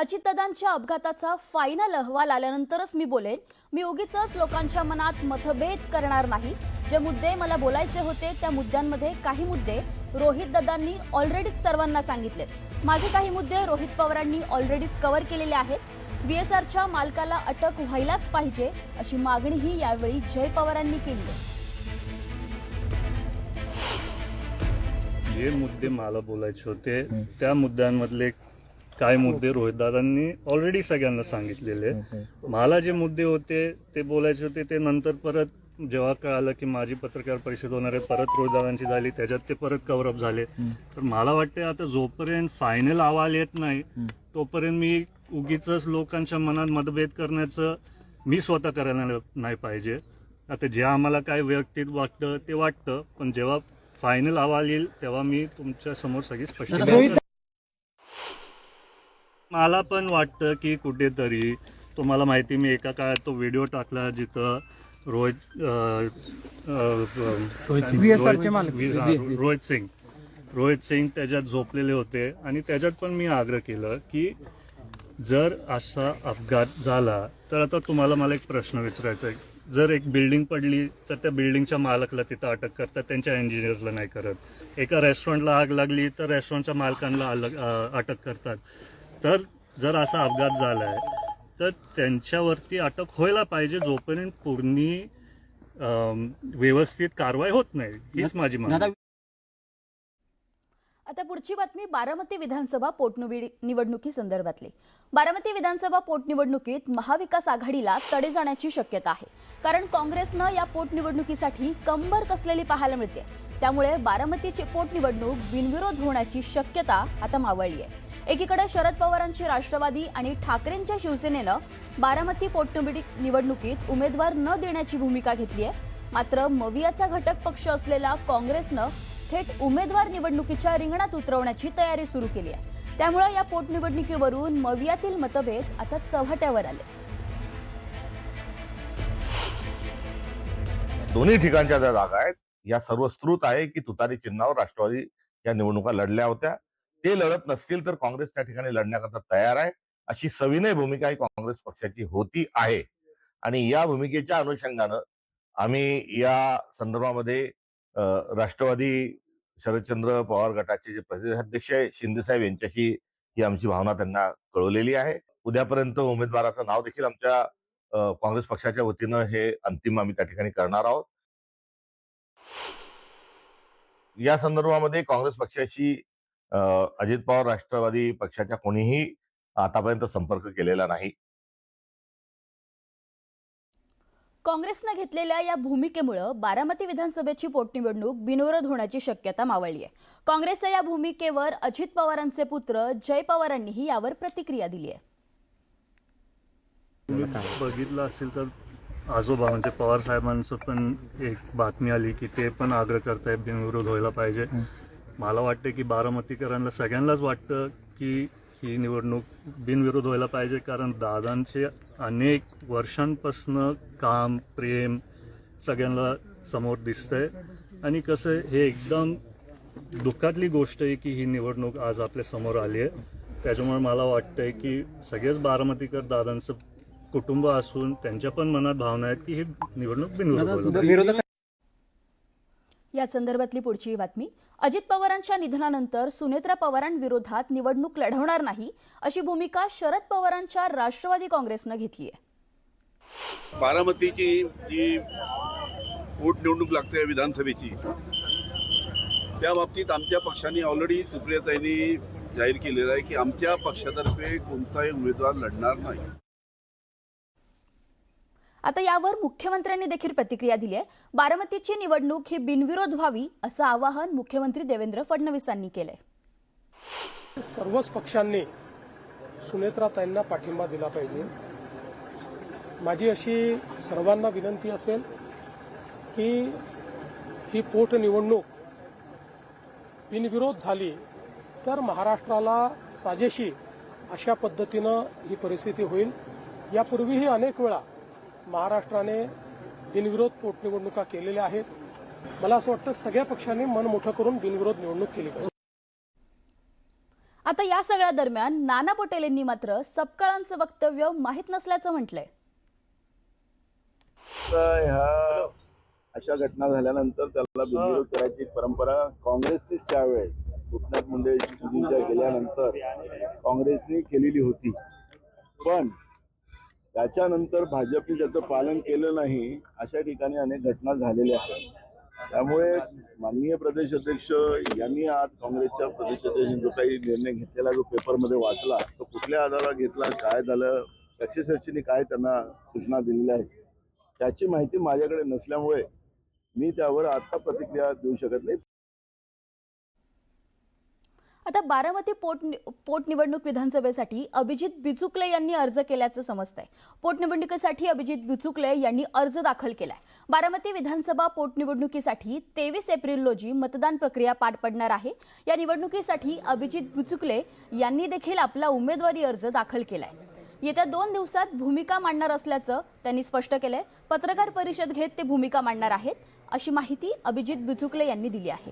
अजितदादांच्या अपघाताचा फायनल अहवाल आल्यानंतरच मी बोलेन. मी उगीचच लोकांच्या मनात मतभेद करणार नाही. जे मुद्दे मला बोलायचे होते त्या मुद्द्यांमध्ये काही मुद्दे रोहितदादांनी ऑलरेडीच सर्वांना सांगितलेत. माझे काही मुद्दे रोहित पवारांनी ऑलरेडीच कव्हर केलेले आहेत. VSRच्या मालकाला अटक व्हायलाच पाहिजे अशी मागणीही यावेळी जय पवारांनी केली आहे. जे मुद्दे मला बोलायचे होते त्या मुद्द्यांमधले काय मुद्दे रोहितदादांनी ऑलरेडी सगळ्यांना सांगितलेले. मला जे मुद्दे होते ते बोलायचे होते ते नंतर परत जेव्हा कळालं की माझी पत्रकार परिषद होणार आहे परत रोहितदादांची झाली त्याच्यात ते परत कव्हरअप झाले. तर मला वाटते आता जोपर्यंत फायनल अहवाल येत नाही तोपर्यंत मी उगीचच लोकांच्या मनात मतभेद करण्याचं मी स्वतः करायला नाही पाहिजे. आता जे आम्हाला काय वैयक्तिक वाटतं ते वाटतं, पण जेव्हा फायनल अहवाल येईल तेव्हा मी तुमच्या समोर सगळी स्पष्ट. मला पण वाटतं की कुठेतरी तुम्हाला माहिती मी एका काळात तो व्हिडिओ टाकला जिथं रोहित सिंग त्याच्यात झोपलेले होते आणि त्याच्यात पण मी आग्रह केलं की जर असा अपघात झाला तर आता तुम्हाला मला एक प्रश्न विचारायचा आहे. जर एक बिल्डिंग पडली तर त्या बिल्डिंगच्या मालकाला तिथं अटक करतात, त्यांच्या इंजिनियर्सला नाही करत. एका रेस्टॉरंटला आग लागली तर रेस्टॉरंटच्या मालकांना अटक करतात. तर जर असा अपघात झाला आहे तर त्यांच्यावरती अटक व्हायला पाहिजे जोपर्यंत पूर्ण व्यवस्थित कारवाई होत नाही. हीच माझी मागणी. आता पुढची बातमी बारामती विधानसभा पोटनिवडणुकी संदर्भातली. बारामती विधानसभा पोटनिवडणुकीत महाविकास आघाडीला तडे जाण्याची शक्यता आहे, कारण काँग्रेसनं या पोटनिवडणुकीसाठी कंबर कसलेली पाहायला मिळते. त्यामुळे बारामतीची पोटनिवडणूक बिनविरोध होण्याची शक्यता आता मावळली आहे. एकीकडे शरद पवारांची राष्ट्रवादी आणि ठाकरेंच्या शिवसेनेनं बारामती पोटनिवडणुकीत उमेदवार न देण्याची भूमिका घेतली आहे. मात्र मवियाचा घटक पक्ष असलेला काँग्रेसनं थेट उमेदवार निवडणुकीच्या रिंगणात उतरवण्याची तयारी सुरू केली आहे. त्यामुळे या पोटनिवडणुकीवरून मवियातील मतभेद आता चव्हाट्यावर आले. दोन्ही ठिकाणच्या ज्या जागा आहेत या सर्वस्कृत आहे की तुतारी चिन्हावर राष्ट्रवादी या निवडणुका लढल्या होत्या. ते लढत नसतील तर काँग्रेस त्या ठिकाणी लढण्याकरता तयार आहे अशी सविनय भूमिका ही काँग्रेस पक्षाची होती आहे. आणि या भूमिकेच्या अनुषंगानं आम्ही या संदर्भामध्ये राष्ट्रवादी शरदचंद्र पवार गटाचे जे प्रदेशाध्यक्ष शिंदेसाहेब यांच्याशी ही आमची भावना त्यांना कळवलेली आहे. उद्यापर्यंत उमेदवाराचं नाव देखील आमच्या काँग्रेस पक्षाच्या वतीनं हे अंतिम आम्ही त्या ठिकाणी करणार आहोत. या संदर्भामध्ये काँग्रेस पक्षाशी अजित पवार राष्ट्रवादी पक्षाच्या कोणीही आतापर्यंत संपर्क केलेला नाही. काँग्रेसनं घेतलेल्या या भूमिकेमुळे बारामती विधानसभेची पोटनिवडणूक बिनविरोध होण्याची शक्यता मावळली आहे. काँग्रेसच्या या भूमिकेवर अजित पवारांचे पुत्र जय पवारांनीही यावर प्रतिक्रिया दिली आहे. बघितलं असेल तर आजोबा म्हणजे पवार साहेबांचं पण एक बातमी आली की ते पण आग्रह करतायत बिनविरोध व्हायला पाहिजे. मला वाटतं की बारामतीकरांना सगळ्यांनाच वाटतं की ही निवडणूक बिनविरोध व्हायला पाहिजे, कारण दादांचे अनेक वर्षांपासून काम प्रेम सगळ्यांना समोर दिसतंय. आणि कसं हे एकदम दुःखातली गोष्ट आहे की ही निवडणूक आज आपल्या समोर आली आहे. त्याच्यामुळे मला वाटतंय की सगळेच बारामतीकर दादांचं कुटुंब असून त्यांच्या पण मनात भावना आहेत की ही निवडणूक बिनविरोध. या संदर्भातली पुढची बातमी. अजित पवारांच्या निधनानंतर सुनेत्रा पवारांविरोधात निवडणूक लढवणार नाही अशी भूमिका शरद पवारांच्या राष्ट्रवादी काँग्रेसनं घेतली आहे. बारामतीची जी पोटनिवडणूक लागते विधानसभेची त्या बाबतीत आमच्या पक्षाने ऑलरेडी सुप्रियाताईंनी जाहीर केलेलं आहे की आमच्या पक्षातर्फे कोणताही उमेदवार लढणार नाही. आता यावर मुख्यमंत्र्यांनी देखील प्रतिक्रिया दिली आहे. बारामतीची निवडणूक ही बिनविरोध व्हावी असं आवाहन मुख्यमंत्री देवेंद्र फडणवीसांनी केलंय. सर्वच पक्षांनी सुनेत्राताईंना पाठिंबा दिला पाहिजे. माझी अशी सर्वांना विनंती असेल की ही पोटनिवडणूक बिनविरोध झाली तर महाराष्ट्राला साजेशी अशा पद्धतीनं ही परिस्थिती होईल. यापूर्वीही अनेक वेळा महाराष्ट्राने बिनविरोध पोटनिवडणुका केलेल्या आहेत. मला असं वाटतं सगळ्या पक्षांनी मन मोठं करून बिनविरोध निवडणूक केली पाहिजे. आता या सगळ्या दरम्यान नाना पटोले यांनी मात्र सपकाळांचं वक्तव्य माहीत नसल्याचं म्हटलंय. ह्या अशा घटना झाल्यानंतर त्याला बिनविरोध करायची परंपरा काँग्रेसनीच त्यावेळेस एकनाथ मुंडे पूजेच्या गेल्यानंतर काँग्रेसने केलेली होती. पण त्याच्यानंतर भाजपने त्याचं पालन केलं नाही. अशा ठिकाणी अनेक घटना झालेल्या आहेत. त्यामुळे माननीय प्रदेश अध्यक्ष यांनी आज काँग्रेसच्या प्रदेश अध्यक्षांनी जो काही निर्णय घेतलेला जो पेपरमध्ये वाचला तो कुठल्या आधारावर घेतला, काय झालं, कक्षेसर्चीने काय त्यांना सूचना दिलेल्या आहेत त्याची माहिती माझ्याकडे नसल्यामुळे मी त्यावर आता प्रतिक्रिया देऊ शकत नाही. आता बारामती पोटनिवडणूक विधानसभेसाठी अभिजित बिचुकले यांनी अर्ज केल्याचं समजतंय. पोटनिवडणुकीसाठी अभिजित बिचुकले यांनी अर्ज दाखल केलाय. बारामती विधानसभा पोटनिवडणुकीसाठी 23 एप्रिल रोजी मतदान प्रक्रिया पार पडणार आहे. या निवडणुकीसाठी अभिजित बिचुकले यांनी देखील आपला उमेदवारी अर्ज दाखल केलाय. येत्या 2 दिवसात भूमिका मांडणार असल्याचं त्यांनी स्पष्ट केलंय. पत्रकार परिषद घेत ते भूमिका मांडणार आहेत अशी माहिती अभिजित बिचुकले यांनी दिली आहे.